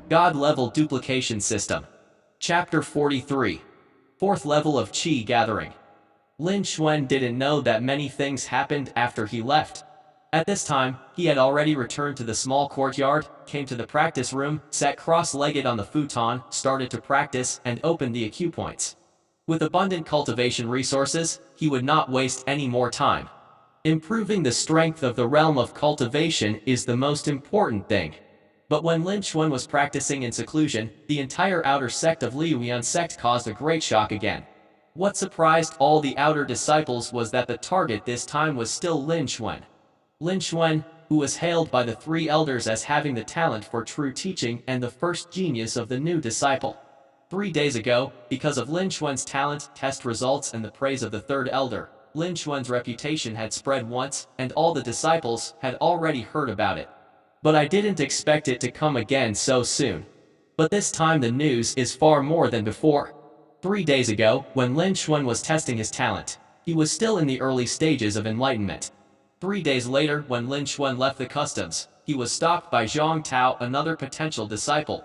God-level duplication system. Chapter 43. Fourth level of Qi gathering. Lin Xuan didn't know that many things happened after he left. At this time, he had already returned to the small courtyard, came to the practice room, sat cross-legged on the futon, started to practice, and opened the acupoints. With abundant cultivation resources, he would not waste any more time. Improving the strength of the realm of cultivation is the most important thing. But when Lin Xuan was practicing in seclusion, the entire outer sect of Liuyuan sect caused a great shock again. What surprised all the outer disciples was that the target this time was still Lin Xuan. Lin Xuan, who was hailed by the three elders as having the talent for true teaching and the first genius of the new disciple. 3 days ago, because of Lin Xuan's talent, test results and the praise of the third elder, Lin Xuan's reputation had spread once, and all the disciples had already heard about it. But I didn't expect it to come again so soon. But this time the news is far more than before. 3 days ago, when Lin Xuan was testing his talent, he was still in the early stages of enlightenment. 3 days later, when Lin Xuan left the customs, he was stopped by Zhang Tao, another potential disciple.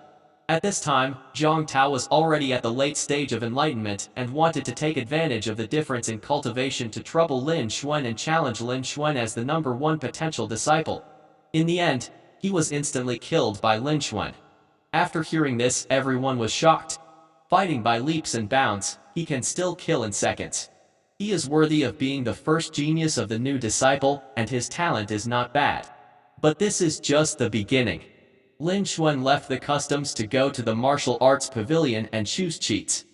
At this time, Zhang Tao was already at the late stage of enlightenment and wanted to take advantage of the difference in cultivation to trouble Lin Xuan and challenge Lin Xuan as the #1 potential disciple. In the end, he was instantly killed by Lin Xuan. After hearing this, everyone was shocked. Fighting by leaps and bounds, he can still kill in seconds. He is worthy of being the first genius of the new disciple, and his talent is not bad. But this is just the beginning. Lin Xuan left the customs to go to the martial arts pavilion and choose cheats.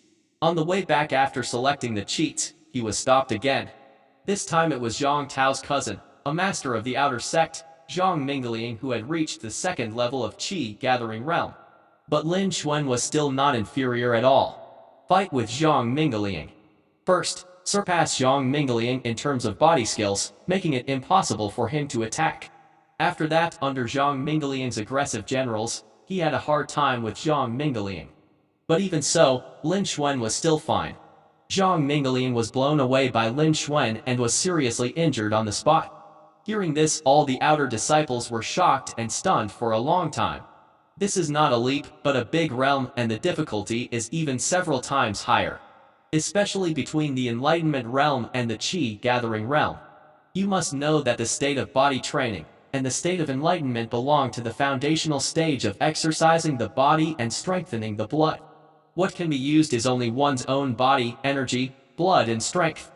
On the way back after selecting the cheats, he was stopped again. This time it was Zhang Tao's cousin, a master of the outer sect, Zhang Mingliang, who had reached the second level of Qi gathering realm. But Lin Xuan was still not inferior at all. Fight with Zhang Mingliang. First, surpass Zhang Mingliang in terms of body skills, making it impossible for him to attack. After that, under Zhang Mingliang's aggressive generals, he had a hard time with Zhang Mingliang. But even so, Lin Xuan was still fine. Zhang Mingliang was blown away by Lin Xuan and was seriously injured on the spot. Hearing this, all the outer disciples were shocked and stunned for a long time. This is not a leap, but a big realm, and the difficulty is even several times higher. Especially between the enlightenment realm and the Qi gathering realm. You must know that the state of body training and the state of enlightenment belong to the foundational stage of exercising the body and strengthening the blood. What can be used is only one's own body, energy, blood and strength.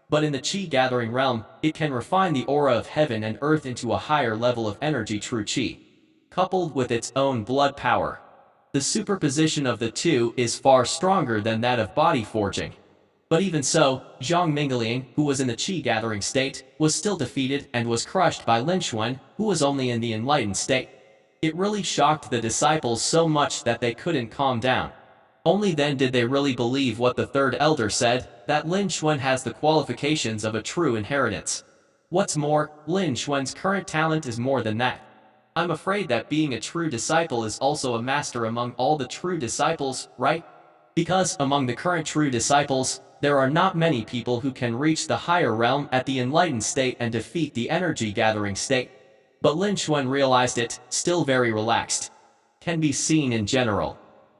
But in the Qi gathering realm, it can refine the aura of heaven and earth into a higher level of energy, true Qi, coupled with its own blood power. The superposition of the two is far stronger than that of body forging. But even so, Zhang Mingliang, who was in the Qi gathering state, was still defeated and was crushed by Lin Xuan, who was only in the enlightened state. It really shocked the disciples so much that they couldn't calm down. Only then did they really believe what the third elder said, that Lin Xuan has the qualifications of a true inheritance. What's more, Lin Xuan's current talent is more than that. I'm afraid that being a true disciple is also a master among all the true disciples, right? Because among the current true disciples, there are not many people who can reach the higher realm at the enlightened state and defeat the energy gathering state. But Lin Xuan realized it, still very relaxed. Can be seen in general.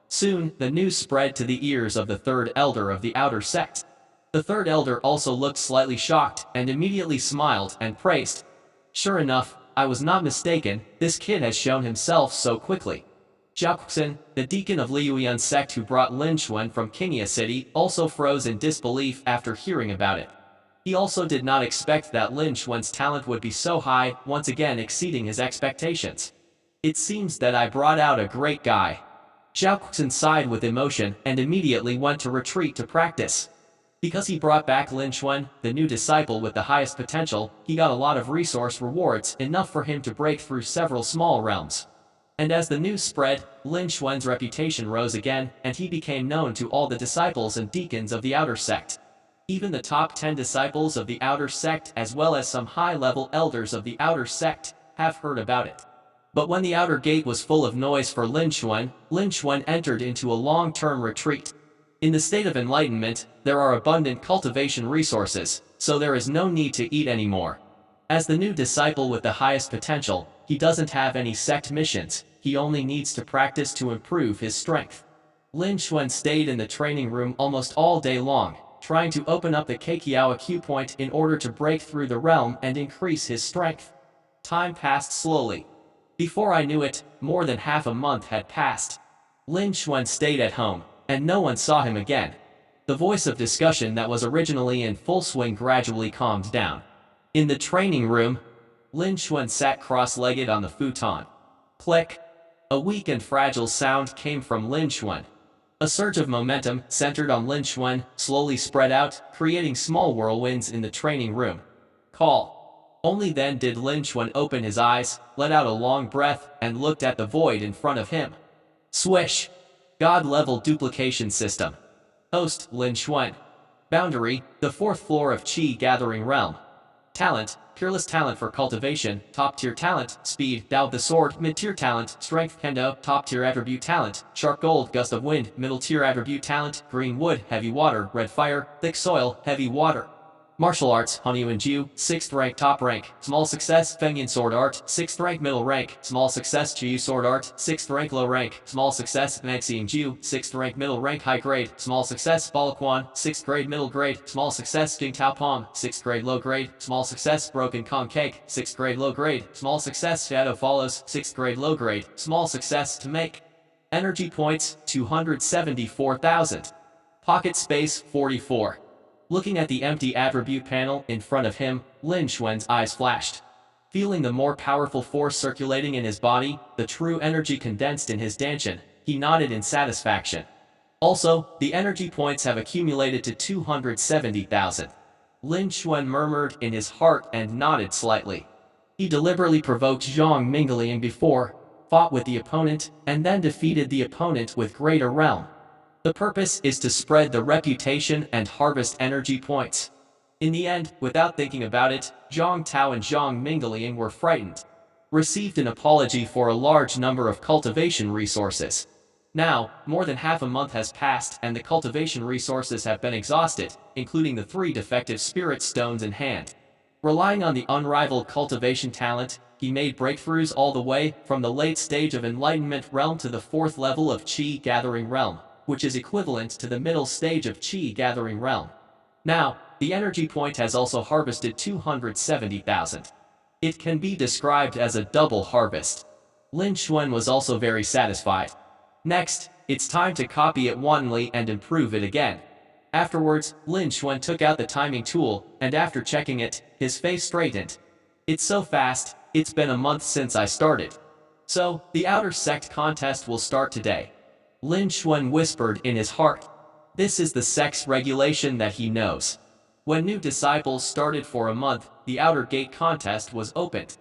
Soon, the news spread to the ears of the third elder of the outer sect. The third elder also looked slightly shocked and immediately smiled and praised. Sure enough, I was not mistaken, this kid has shown himself so quickly. Jiaoxin, the deacon of Liuyuan sect who brought Lin Xuan from Qingya City, also froze in disbelief after hearing about it. He also did not expect that Lin Xuan's talent would be so high, once again exceeding his expectations. It seems that I brought out a great guy. Jiaoxin sighed with emotion and immediately went to retreat to practice. Because he brought back Lin Xuan, the new disciple with the highest potential, he got a lot of resource rewards, enough for him to break through several small realms. And as the news spread, Lin Xuan's reputation rose again, and he became known to all the disciples and deacons of the outer sect. Even the top 10 disciples of the outer sect as well as some high-level elders of the outer sect have heard about it. But when the outer gate was full of noise for Lin Xuan entered into a long-term retreat. In the state of enlightenment, there are abundant cultivation resources, so there is no need to eat anymore. As the new disciple with the highest potential, he doesn't have any sect missions, he only needs to practice to improve his strength. Lin Xuan stayed in the training room almost all day long, trying to open up the Keikiawa Q point in order to break through the realm and increase his strength. Time passed slowly. Before I knew it, more than half a month had passed. Lin Xuan stayed at home, and no one saw him again. The voice of discussion that was originally in full swing gradually calmed down. In the training room, Lin Xuan sat cross-legged on the futon. Click! A weak and fragile sound came from Lin Xuan. A surge of momentum, centered on Lin Xuan, slowly spread out, creating small whirlwinds in the training room. Call. Only then did Lin Xuan open his eyes, let out a long breath, and looked at the void in front of him. Swish! God-level duplication system. Host, Lin Xuan. Boundary, the 4th floor of Qi Gathering Realm. Talent, peerless talent for cultivation, top-tier talent, speed, Tao of the sword, mid-tier talent, strength, kendo, top-tier attribute talent, sharp gold, gust of wind, middle-tier attribute talent, green wood, heavy water, red fire, thick soil, heavy water. Martial arts, Hunyuan Jiu, 6th rank, top rank, small success, Fengyan sword art, 6th rank, middle rank, small success, Jiu sword art, 6th rank, low rank, small success, Maxiang Jiu, 6th rank, middle rank, high grade, small success, Balaquan, 6th grade, middle grade, small success, Jing Tao Palm, 6th grade, low grade, small success, Broken Kong Cake, 6th grade, low grade, small success, Shadow Follows, 6th grade, low grade, small success, to make. Energy points, 274,000. Pocket space, 44. Looking at the empty attribute panel in front of him, Lin Xuan's eyes flashed. Feeling the more powerful force circulating in his body, the true energy condensed in his danshan, he nodded in satisfaction. Also, the energy points have accumulated to 270,000. Lin Xuan murmured in his heart and nodded slightly. He deliberately provoked Zhang Mingliang before, fought with the opponent, and then defeated the opponent with greater realm. The purpose is to spread the reputation and harvest energy points. In the end, without thinking about it, Zhang Tao and Zhang Mingliang were frightened. Received an apology for a large number of cultivation resources. Now, more than half a month has passed and the cultivation resources have been exhausted, including the 3 defective spirit stones in hand. Relying on the unrivaled cultivation talent, he made breakthroughs all the way from the late stage of Enlightenment Realm to the 4th level of Qi Gathering Realm, which is equivalent to the middle stage of Qi Gathering Realm. Now, the energy point has also harvested 270,000. It can be described as a double harvest. Lin Xuan was also very satisfied. Next, it's time to copy it wantonly and improve it again. Afterwards, Lin Xuan took out the timing tool, and after checking it, his face straightened. It's so fast, it's been a month since I started. So, the outer sect contest will start today. Lin Xuan whispered in his heart. This is the sect's regulation that he knows. When new disciples started for a month, the outer gate contest was opened.